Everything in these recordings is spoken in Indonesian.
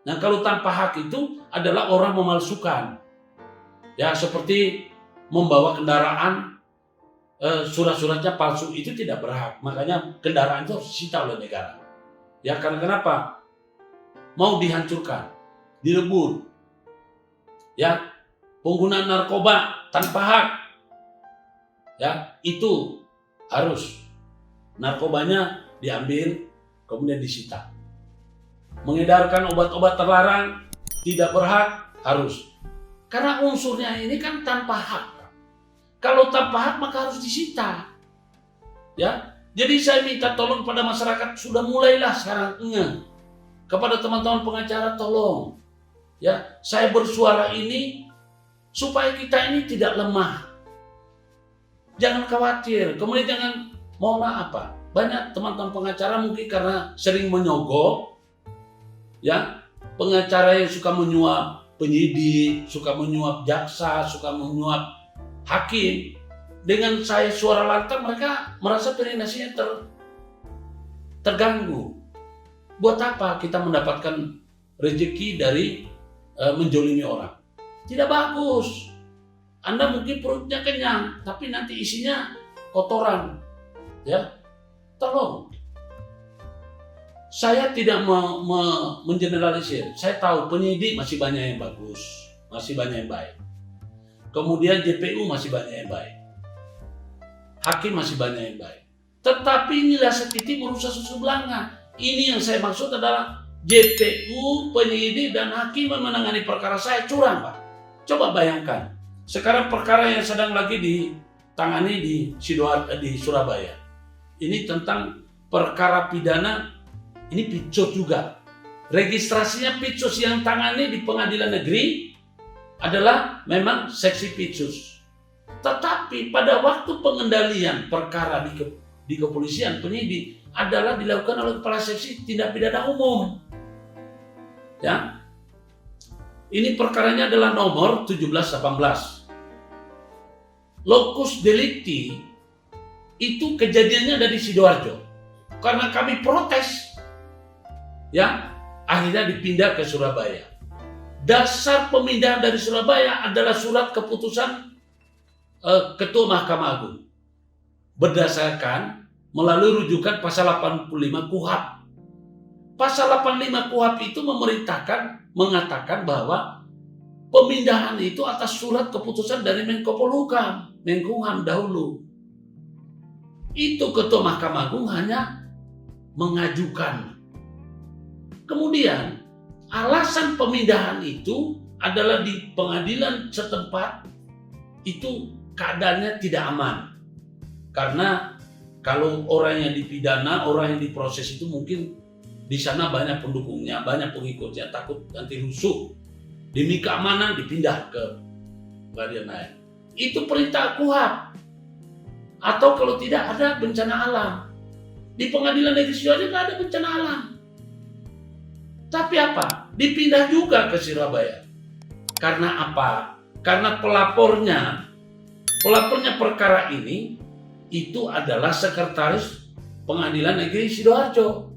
Nah, kalau tanpa hak itu adalah orang memalsukan. Ya, seperti membawa kendaraan surat-suratnya palsu, itu tidak berhak. Makanya kendaraan itu harus disita oleh negara. Ya, karena kenapa? Mau dihancurkan, direbut. Ya, penggunaan narkoba tanpa hak. Ya, itu harus narkobanya diambil kemudian disita. Mengedarkan obat-obat terlarang tidak berhak, harus. Karena unsurnya ini kan tanpa hak. Kalau tanpa hak maka harus disita. Ya. Jadi saya minta tolong pada masyarakat, sudah mulailah sekarang kepada teman-teman pengacara, tolong. Ya, saya bersuara ini supaya kita ini tidak lemah. Jangan khawatir, kemudian jangan apa? Banyak teman-teman pengacara mungkin karena sering menyogok, ya, pengacara yang suka menyuap penyidik, suka menyuap jaksa, suka menyuap hakim. Dengan saya suara lantang, mereka merasa privasinya terganggu. Buat apa kita mendapatkan rezeki dari menjolimi orang? Tidak bagus. Anda mungkin perutnya kenyang, tapi nanti isinya kotoran. Ya, tolong. Saya tidak mengeneralisir. Saya tahu penyidik masih banyak yang bagus, masih banyak yang baik. Kemudian JPU masih banyak yang baik. Hakim masih banyak yang baik. Tetapi inilah setitik merusak susu belanga. Ini yang saya maksud adalah JPU, penyidik, dan hakim menangani perkara saya curang, Pak. Coba bayangkan. Sekarang perkara yang sedang lagi ditangani di Surabaya. Ini tentang perkara pidana, ini picos juga. Registrasinya picos, yang tangani di pengadilan negeri adalah memang seksi picos. Tetapi pada waktu pengendalian perkara di kepolisian, penyidik adalah dilakukan oleh kepala seksi tindak pidana umum. Ya. Ini perkaranya adalah nomor 1718. Locus delicti itu kejadiannya ada di Sidoarjo. Karena kami protes, ya, akhirnya dipindah ke Surabaya. Dasar pemindahan dari Surabaya adalah surat keputusan Ketua Mahkamah Agung berdasarkan melalui rujukan pasal 85 KUHP. Pasal 85 KUHP itu mengatakan bahwa pemindahan itu atas surat keputusan dari Menko Polhukam, Menkumham dahulu. Itu Ketua Mahkamah Agung hanya mengajukan. Kemudian alasan pemindahan itu adalah di pengadilan setempat itu keadaannya tidak aman. Karena kalau orang yang dipidana, orang yang diproses itu mungkin di sana banyak pendukungnya, banyak pengikutnya, takut nanti rusuh. Demi keamanan dipindah ke pengadilan lain. Itu perintah KUHP. Atau kalau tidak ada bencana alam. Di pengadilan negeri Sidoarjo tidak ada bencana alam. Tapi apa? Dipindah juga ke Surabaya. Karena apa? Karena pelapornya perkara ini itu adalah sekretaris pengadilan negeri Sidoarjo.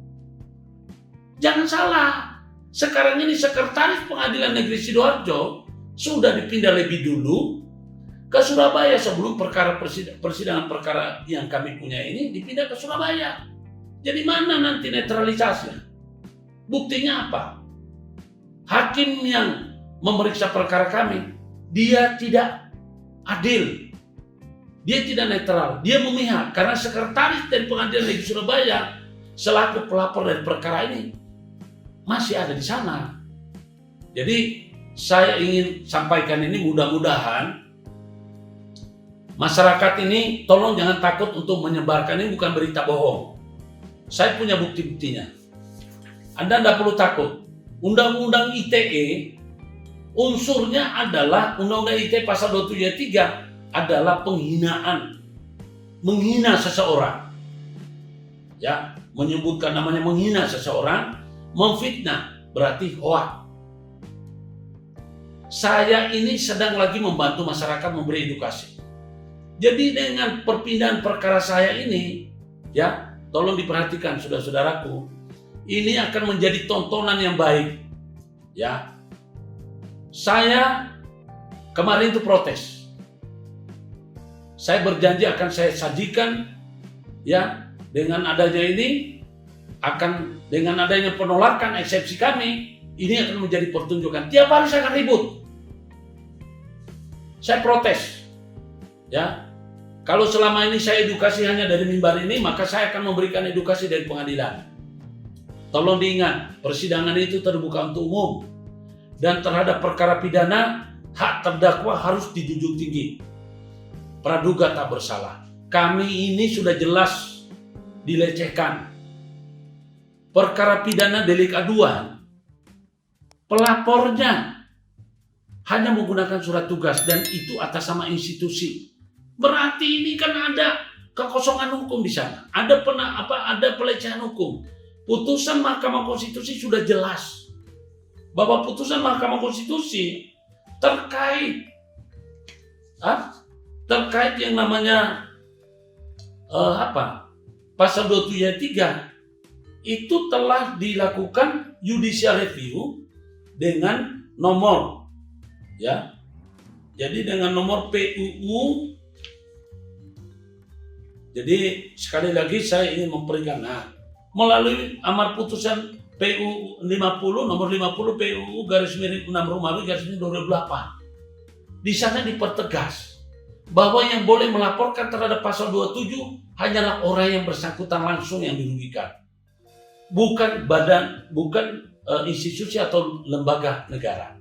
Jangan salah. Sekarang ini sekretaris pengadilan negeri Sidoarjo sudah dipindah lebih dulu ke Surabaya sebelum persidangan perkara yang kami punya ini dipindah ke Surabaya. Jadi mana nanti netralitasnya? Buktinya apa? Hakim yang memeriksa perkara kami, dia tidak adil. Dia tidak netral, dia memihak karena sekretaris dari pengadilan negeri Surabaya selaku pelapor dari perkara ini masih ada di sana. Jadi saya ingin sampaikan ini, mudah-mudahan masyarakat ini tolong jangan takut untuk menyebarkan, ini bukan berita bohong. Saya punya bukti-buktinya. Anda tidak perlu takut. Undang-undang ITE unsurnya adalah Undang-Undang ITE pasal 273 adalah penghinaan, menghina seseorang, ya, menyebutkan namanya menghina seseorang, memfitnah berarti hoak. Saya ini sedang lagi membantu masyarakat memberi edukasi. Jadi dengan perpindahan perkara saya ini, ya, tolong diperhatikan saudara-saudaraku, ini akan menjadi tontonan yang baik Ya, saya kemarin itu protes. Saya berjanji akan saya sajikan, ya, dengan adanya ini, dengan adanya penolakan eksepsi kami, ini akan menjadi pertunjukan. Tiap hari saya akan ribut. Saya protes. Ya, kalau selama ini saya edukasi hanya dari mimbar ini, maka saya akan memberikan edukasi dari pengadilan. Tolong diingat, persidangan itu terbuka untuk umum. Dan terhadap perkara pidana, hak terdakwa harus dijunjung tinggi. Praduga tak bersalah. Kami ini sudah jelas dilecehkan. Perkara pidana delik aduan, pelapornya hanya menggunakan surat tugas dan itu atas nama institusi. Berarti ini kan ada kekosongan hukum di sana. Ada pelecehan hukum. Putusan Mahkamah Konstitusi sudah jelas bahwa putusan Mahkamah Konstitusi terkait yang namanya pasal 27 itu telah dilakukan judicial review dengan nomor, ya. Jadi dengan nomor PUU. Jadi sekali lagi saya ingin memperingatkan, melalui amar putusan PUU 50 nomor 50 PUU _6 Romawi _ 2008. Di sana dipertegas bahwa yang boleh melaporkan terhadap pasal 27 hanyalah orang yang bersangkutan langsung yang dirugikan. Bukan institusi atau lembaga negara.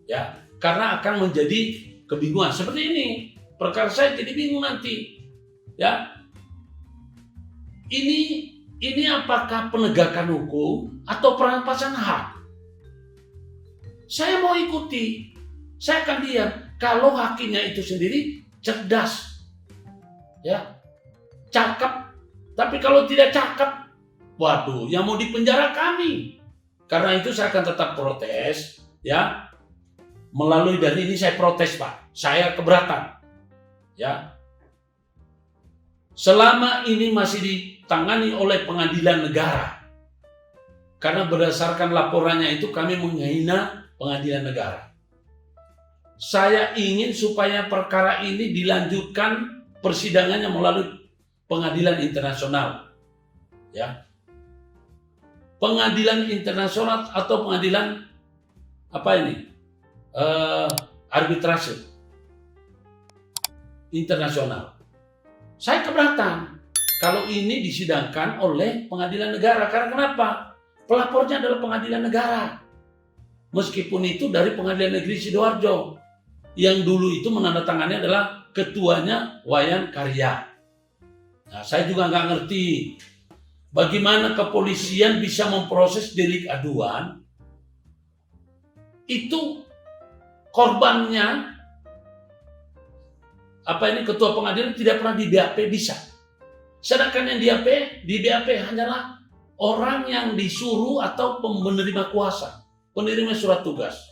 Ya, karena akan menjadi kebingungan seperti ini. Perkara saya jadi bingung nanti. Ya. Ini apakah penegakan hukum atau perampasan hak? Saya mau ikuti. Saya akan diam kalau hakimnya itu sendiri cerdas. Ya. Cakep. Tapi kalau tidak cakep, waduh, yang mau dipenjara kami. Karena itu saya akan tetap protes, ya. Melalui dari ini saya protes, Pak. Saya keberatan. Ya. Selama ini masih ditangani oleh pengadilan negara. Karena berdasarkan laporannya itu kami menghina pengadilan negara. Saya ingin supaya perkara ini dilanjutkan persidangannya melalui pengadilan internasional. Ya. Pengadilan internasional atau pengadilan arbitrase internasional. Saya keberatan kalau ini disidangkan oleh pengadilan negara. Karena kenapa? Pelapornya adalah pengadilan negara. Meskipun itu dari Pengadilan Negeri Sidoarjo. Yang dulu itu menandatangani adalah ketuanya Wayan Karya. Nah, saya juga nggak ngerti bagaimana kepolisian bisa memproses delik aduan. Itu korbannya ketua pengadilan tidak pernah di BAP bisa. Sedangkan yang di BAP hanyalah orang yang disuruh atau penerima kuasa, penerima surat tugas.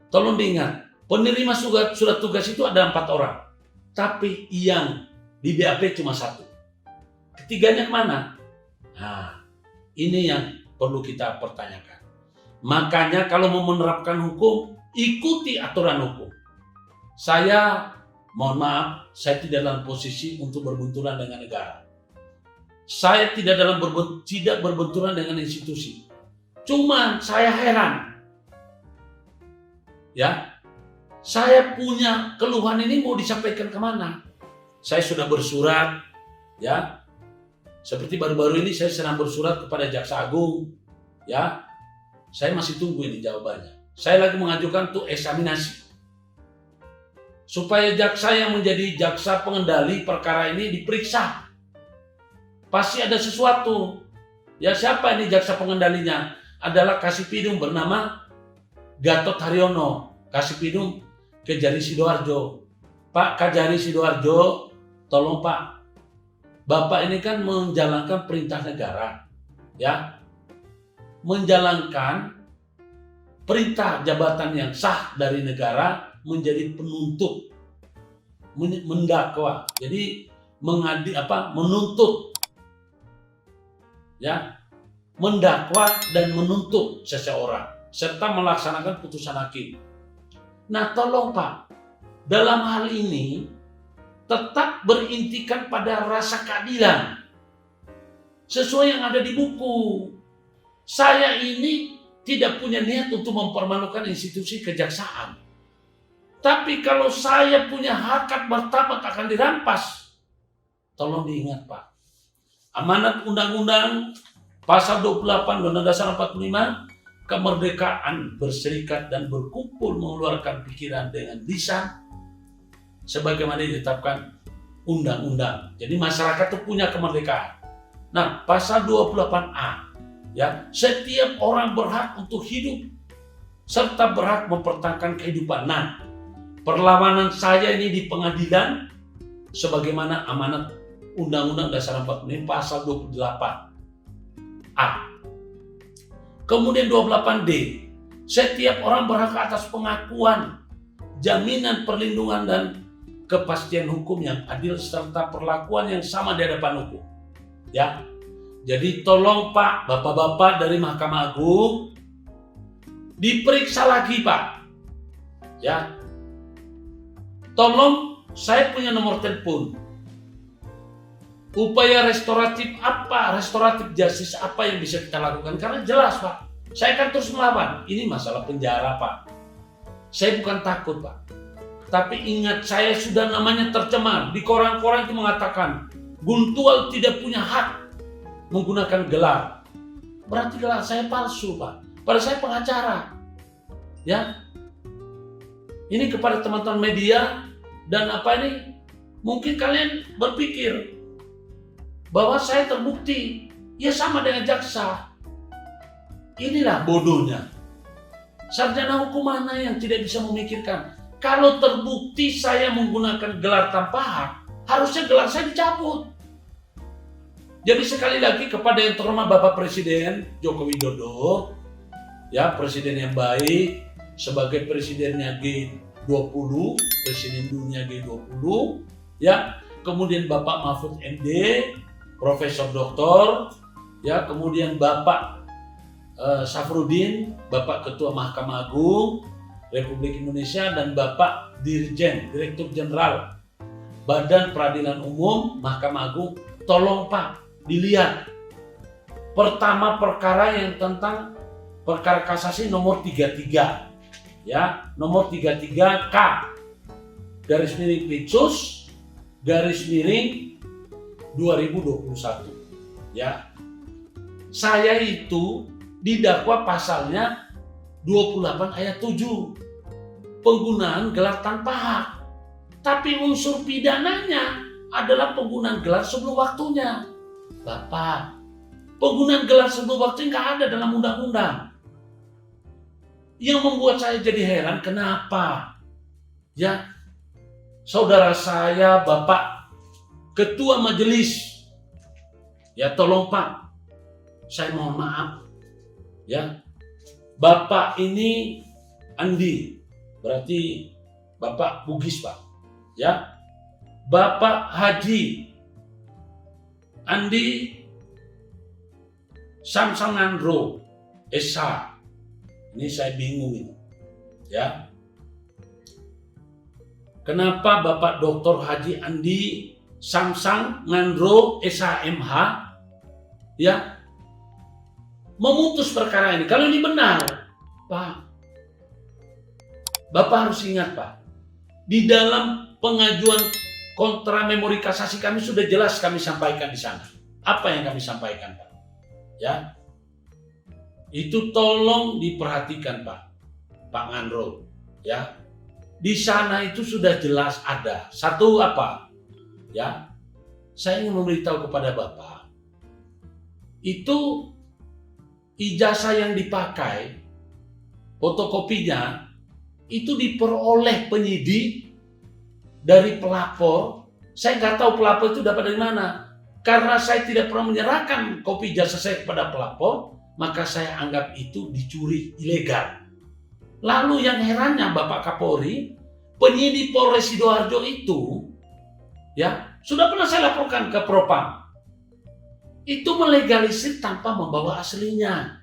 Tolong diingat, penerima surat tugas itu ada 4 orang. Tapi yang di BAP cuma 1. Ketiganya kemana? Nah, ini yang perlu kita pertanyakan. Makanya kalau mau menerapkan hukum, ikuti aturan hukum. Saya, mohon maaf, saya tidak dalam posisi untuk berbenturan dengan negara. Saya tidak berbenturan dengan institusi. Cuman saya heran. Ya, saya punya keluhan ini mau disampaikan kemana? Saya sudah bersurat, ya. Seperti baru-baru ini saya sedang bersurat kepada Jaksa Agung, ya. Saya masih tunggu ini jawabannya. Saya lagi mengajukan untuk eksaminasi. Supaya jaksa yang menjadi jaksa pengendali perkara ini diperiksa. Pasti ada sesuatu. Ya, siapa ini jaksa pengendalinya? Adalah Kasipidum bernama Gatot Haryono. Kasipidum Kejari Sidoarjo. Pak Kejari Sidoarjo, tolong Pak. Bapak ini kan menjalankan perintah negara. Ya. Menjalankan perintah jabatan yang sah dari negara menjadi penuntut, mendakwa. Jadi menuntut, ya, mendakwa dan menuntut seseorang serta melaksanakan putusan hakim. Nah, tolong Pak, dalam hal ini tetap berintikan pada rasa keadilan sesuai yang ada di buku. Saya ini tidak punya niat untuk mempermalukan institusi kejaksaan. Tapi kalau saya punya harkat martabat akan dirampas, tolong diingat Pak. Amanat Undang-Undang Pasal 28 Undang-Undang Dasar 45, kemerdekaan berserikat dan berkumpul mengeluarkan pikiran dengan lisan sebagaimana ditetapkan undang-undang. Jadi masyarakat itu punya kemerdekaan. Nah, pasal 28A, ya, setiap orang berhak untuk hidup serta berhak mempertahankan kehidupan. Nah, perlawanan saya ini di pengadilan sebagaimana amanat Undang-Undang Dasar 45 pasal 28A. Kemudian 28D, setiap orang berhak atas pengakuan, jaminan perlindungan dan kepastian hukum yang adil serta perlakuan yang sama di hadapan hukum. Ya. Jadi tolong Pak, Bapak-bapak dari Mahkamah Agung diperiksa lagi Pak. Ya. Tolong, saya punya nomor telepon. Upaya restoratif apa, restoratif justice apa yang bisa kita lakukan? Karena jelas Pak, saya akan terus melawan. Ini masalah penjara Pak. Saya bukan takut Pak. Tapi ingat, saya sudah namanya tercemar. Di koran-koran itu mengatakan Guntual tidak punya hak menggunakan gelar. Berarti gelar saya palsu Pak. Padahal saya pengacara. Ya. Ini kepada teman-teman media dan apa ini? Mungkin kalian berpikir bahwa saya terbukti, ya sama dengan jaksa. Inilah bodohnya. Sarjana hukum mana yang tidak bisa memikirkan? Kalau terbukti saya menggunakan gelar tanpa hak, harusnya gelar saya dicabut. Jadi sekali lagi kepada yang terhormat Bapak Presiden Joko Widodo, ya presiden yang baik, sebagai presidennya G20, presiden dunia G20, ya, kemudian Bapak Mahfud MD, Profesor Doktor, ya, kemudian Bapak Safrudin, Bapak Ketua Mahkamah Agung Republik Indonesia, dan Bapak Dirjen, Direktur Jenderal Badan Peradilan Umum Mahkamah Agung. Tolong Pak, dilihat. Pertama, perkara yang tentang perkara kasasi nomor 33, ya, nomor 33K garis miring Pitsus garis miring 2021, ya. Saya itu didakwa pasalnya 28 ayat 7, penggunaan gelar tanpa hak. Tapi unsur pidananya adalah penggunaan gelar sebelum waktunya. Bapak, penggunaan gelar sebelum waktunya nggak ada dalam undang-undang. Yang membuat saya jadi heran, kenapa? Ya, saudara saya, Bapak Ketua Majelis, ya tolong Pak, saya mohon maaf, ya, Bapak ini Andi, berarti Bapak Bugis Pak, ya, Bapak Haji Andi Samsanandro Esa, ini saya bingung ini, ya, kenapa Bapak Dr. Haji Andi Samsang Ngandro SHMH, ya, memutus perkara ini. Kalau ini benar, Pak, Bapak harus ingat Pak, di dalam pengajuan kontra memori kasasi kami sudah jelas kami sampaikan di sana. Apa yang kami sampaikan Pak? Ya, itu tolong diperhatikan Pak Ngandro, ya. Di sana itu sudah jelas ada satu apa? Ya, saya ingin memberitahu kepada Bapak, itu ijazah yang dipakai, fotokopinya itu diperoleh penyidik dari pelapor. Saya nggak tahu pelapor itu dapat dari mana. Karena saya tidak pernah menyerahkan kopi ijazah saya kepada pelapor, maka saya anggap itu dicuri ilegal. Lalu yang herannya Bapak Kapolri, penyidik Polres Sidoarjo itu, ya, sudah pernah saya laporkan ke Propam. itu melegalisir tanpa membawa aslinya.